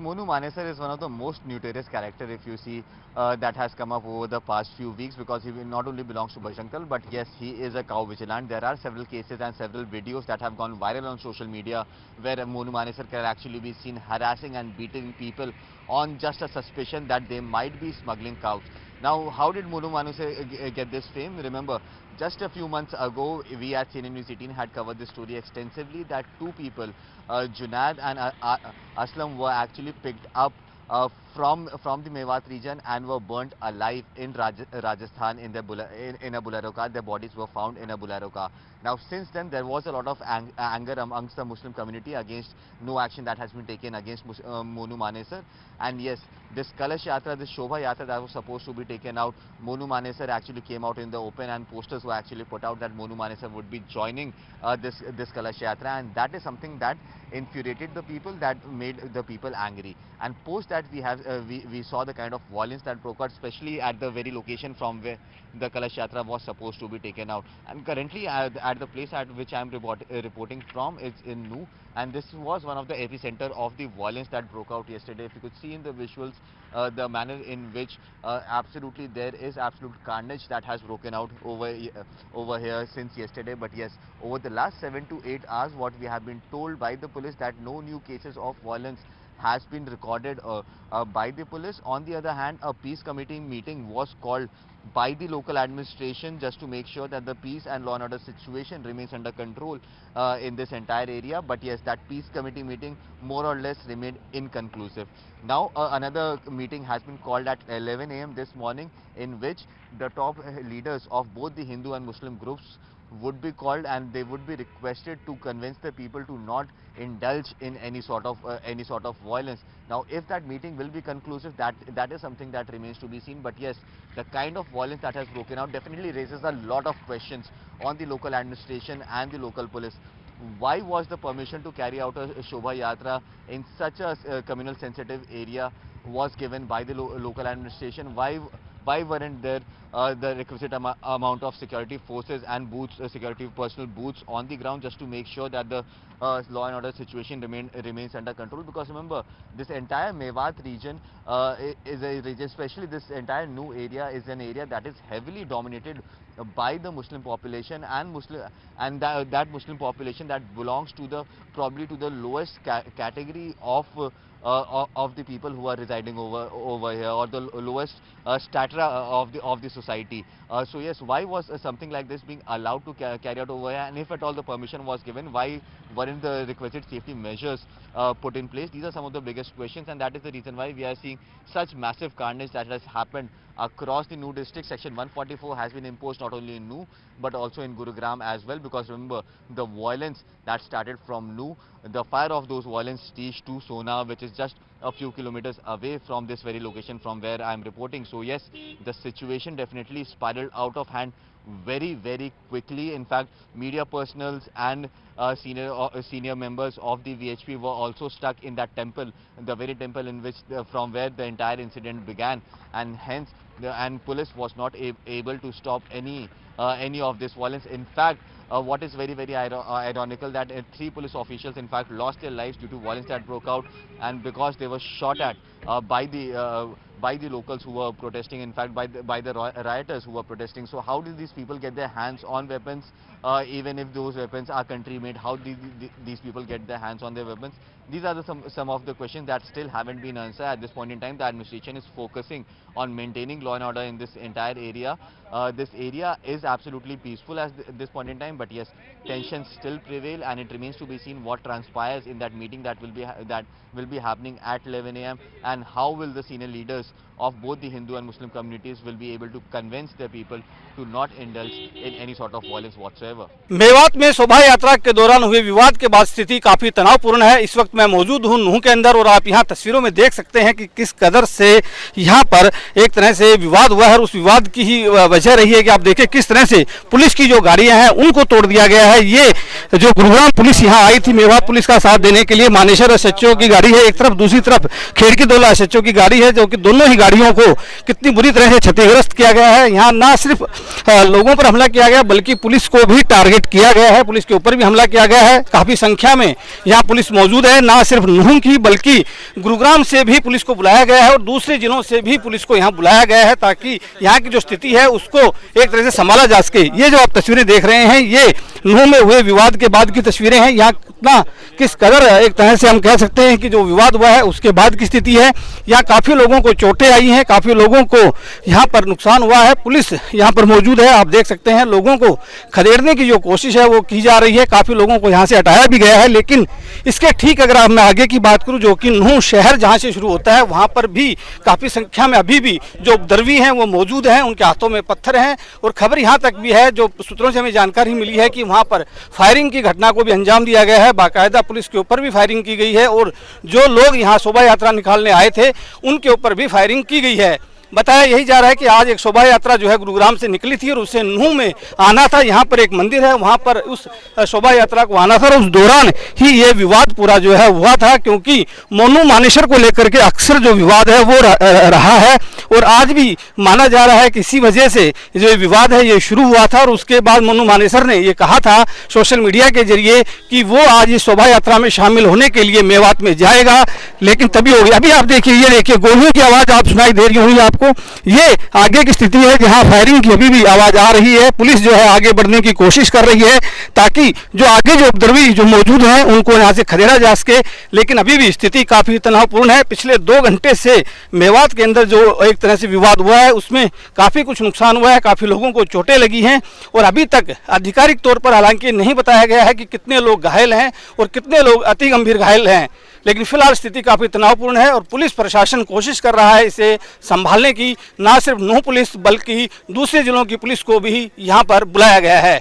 Monu Manesar is one of the most notorious character if you see that has come up over the past few weeks because he not only belongs to Bajrang Dal but yes he is a cow vigilant. There are several cases and several videos that have gone viral on social media where Monu Manesar can actually be seen harassing and beating people on just a suspicion that they might be smuggling cows. Now, how did Monu Manesar get this fame? Remember, just a few months ago, we at CNN News 18 had covered this story extensively that two people, Junaid and Aslam, were actually picked up from the Mewat region and were burnt alive in Rajasthan in a bolero car. Their bodies were found in a bolero car. Now, since then, there was a lot of anger amongst the Muslim community against no action that has been taken against Monu Manesar. And yes, this Kalash Yatra, this Shobha Yatra that was supposed to be taken out, Monu Manesar actually came out in the open and posters were actually put out that Monu Manesar would be joining this Kalash Yatra, and that is something that infuriated the people, that made the people angry. And post that we saw the kind of violence that broke out, especially at the very location from where the Kalash Yatra was supposed to be taken out. And currently at the place at which I am reporting from is in Nuh, and this was one of the epicenter of the violence that broke out yesterday. If you could see in the visuals the manner in which absolutely there is absolute carnage that has broken out over here since yesterday. But yes, over the last 7 to 8 hours, what we have been told by the police that no new cases of violence has been recorded by the police. On the other hand, a peace committee meeting was called by the local administration just to make sure that the peace and law and order situation remains under control in this entire area. But yes, that peace committee meeting more or less remained inconclusive. Now another meeting has been called at 11 a.m. this morning, in which the top leaders of both the Hindu and Muslim groups would be called, and they would be requested to convince the people to not indulge in any sort of violence. Now, if that meeting will be conclusive, that is something that remains to be seen. But yes, the kind of violence that has broken out definitely raises a lot of questions on the local administration and the local police. Why was the permission to carry out a Shobha Yatra in such a communal sensitive area was given by the local administration? Why weren't there the requisite amount of security forces and booths, security personal booths on the ground just to make sure that the law and order situation remains under control? Because remember, this entire Mewat region is a region, especially this entire Nuh area, is an area that is heavily dominated by the Muslim population and that Muslim population that belongs to probably to the lowest category of the people who are residing over here, or the lowest strata of the society. So yes, why was something like this being allowed to carry out over here? And if at all the permission was given, why weren't the requisite safety measures put in place? These are some of the biggest questions, and that is the reason why we are seeing such massive carnage that has happened across the Nuh district. Section 144 has been imposed not only in Nuh but also in Gurugram as well, because remember, the violence that started from Nuh, the fire of those violence reached to Sona, which is just a few kilometers away from this very location from where I am reporting. So yes, the situation definitely spiraled out of hand very quickly. In fact, media personals and senior members of the VHP were also stuck in that temple, the very temple in which from where the entire incident began, and hence police was not able to stop any of this violence. In fact, what is very ironical that 3 police officials in fact lost their lives due to violence that broke out, and because they were shot at by the locals who were protesting, in fact by the rioters who were protesting. So how did these people get their hands on weapons? Even if those weapons are country made, how did these people get their hands on their weapons? These are some of the questions that still haven't been answered. At this point in time, the administration is focusing on maintaining law and order in this entire area. This area is absolutely peaceful at this point in time, but yes, tensions still prevail, and it remains to be seen what transpires in that meeting that will be happening at 11 a.m. and how will the senior leaders of both the Hindu and Muslim communities will be able to convince their people to not indulge in any sort of violence whatsoever. Mewat में शोभा यात्रा के दौरान हुए विवाद के बाद स्थिति काफी तनावपूर्ण है। इस वक्त मैं मौजूद हूं नूह के अंदर, और आप यहां तस्वीरों में देख सकते हैं कि किस कदर से यहां पर एक तरह से विवाद हुआ है। उस विवाद की ही वजह रही है कि आप देखें किस तरह से पुलिस की जो गाड़ियां हैं उनको तोड़ दिया गया है। ये जो गुरुग्राम पुलिस यहां आई थी मेवात पुलिस का साथ देने के लिए, मानेसर एसएचओ की गाड़ी है एक तरफ, दूसरी तरफ खेड़की दोला एसएचओ की गाड़ी है, जो कि दोनों दोनों ही गाड़ियों को कितनी बुरी तरह से क्षतिग्रस्त किया गया है। यहाँ ना सिर्फ लोगों पर हमला किया गया बल्कि पुलिस को भी टारगेट किया गया है, पुलिस के ऊपर भी हमला किया गया है। काफ़ी संख्या में यहाँ पुलिस मौजूद है, ना सिर्फ नूह की बल्कि गुरुग्राम से भी पुलिस को बुलाया गया है और दूसरे जिलों से भी पुलिस को यहाँ बुलाया गया है ताकि यहाँ की जो स्थिति है उसको एक तरह से संभाला जा सके। ये जो आप तस्वीरें देख रहे हैं ये नूह में हुए विवाद के बाद की तस्वीरें हैं। यहाँ कितना किस कदर एक तरह से हम कह सकते हैं कि जो विवाद हुआ है उसके बाद की स्थिति है। यहाँ काफ़ी लोगों को चोटें आई हैं, काफ़ी लोगों को यहाँ पर नुकसान हुआ है। पुलिस यहाँ पर मौजूद है, आप देख सकते हैं लोगों को खदेड़ने की जो कोशिश है वो की जा रही है। काफ़ी लोगों को यहाँ से हटाया भी गया है, लेकिन इसके ठीक अगर मैं आगे की बात करूँ जो कि नूह शहर जहाँ से शुरू होता है वहाँ पर भी काफ़ी संख्या में अभी भी जो उपद्रवी हैं वो मौजूद हैं, उनके हाथों में पत्थर हैं। और खबर यहाँ तक भी है, जो सूत्रों से हमें जानकारी मिली है कि वहाँ पर फायरिंग की घटना को भी अंजाम दिया गया है, बाकायदा पुलिस के ऊपर भी फायरिंग की गई है और जो लोग यहाँ शोभा यात्रा निकालने आए थे उनके ऊपर भी फायरिंग की गई है। बताया यही जा रहा है कि आज एक शोभा यात्रा जो है गुरुग्राम से निकली थी और उसे नूह में आना था। यहाँ पर एक मंदिर है, वहाँ पर उस शोभा यात्रा को आना था और उस दौरान ही ये विवाद पूरा जो है हुआ था, क्योंकि मोनू मानेसर को लेकर के अक्सर जो विवाद है वो रहा है और आज भी माना जा रहा है कि इसी वजह से जो विवाद है ये शुरू हुआ था। और उसके बाद मोनू मानेसर ने ये कहा था सोशल मीडिया के जरिए कि वो आज इस शोभा यात्रा में शामिल होने के लिए मेवात में जाएगा, लेकिन तभी होगी। अभी आप देखिए, ये देखिए गोलियों की आवाज़ आप सुनाई दे रही होंगी आपको। ये आगे की स्थिति है जहां फायरिंग की अभी भी आवाज आ रही है। पुलिस जो है आगे बढ़ने की कोशिश कर रही है ताकि जो आगे जो उपद्रवी जो मौजूद हैं उनको यहां से खदेड़ा जा सके, लेकिन अभी भी स्थिति काफी तनावपूर्ण है। पिछले 2 घंटे से मेवात के अंदर जो एक तरह से विवाद हुआ है उसमें काफी कुछ नुकसान हुआ है, काफी लोगों को चोटें लगी हैं और अभी तक आधिकारिक तौर पर हालांकि नहीं बताया गया है कि कितने लोग घायल हैं और कितने लोग अति गंभीर घायल हैं। लेकिन फिलहाल स्थिति काफ़ी तनावपूर्ण है और पुलिस प्रशासन कोशिश कर रहा है इसे संभालने की। ना सिर्फ नूह पुलिस बल्कि दूसरे जिलों की पुलिस को भी यहाँ पर बुलाया गया है।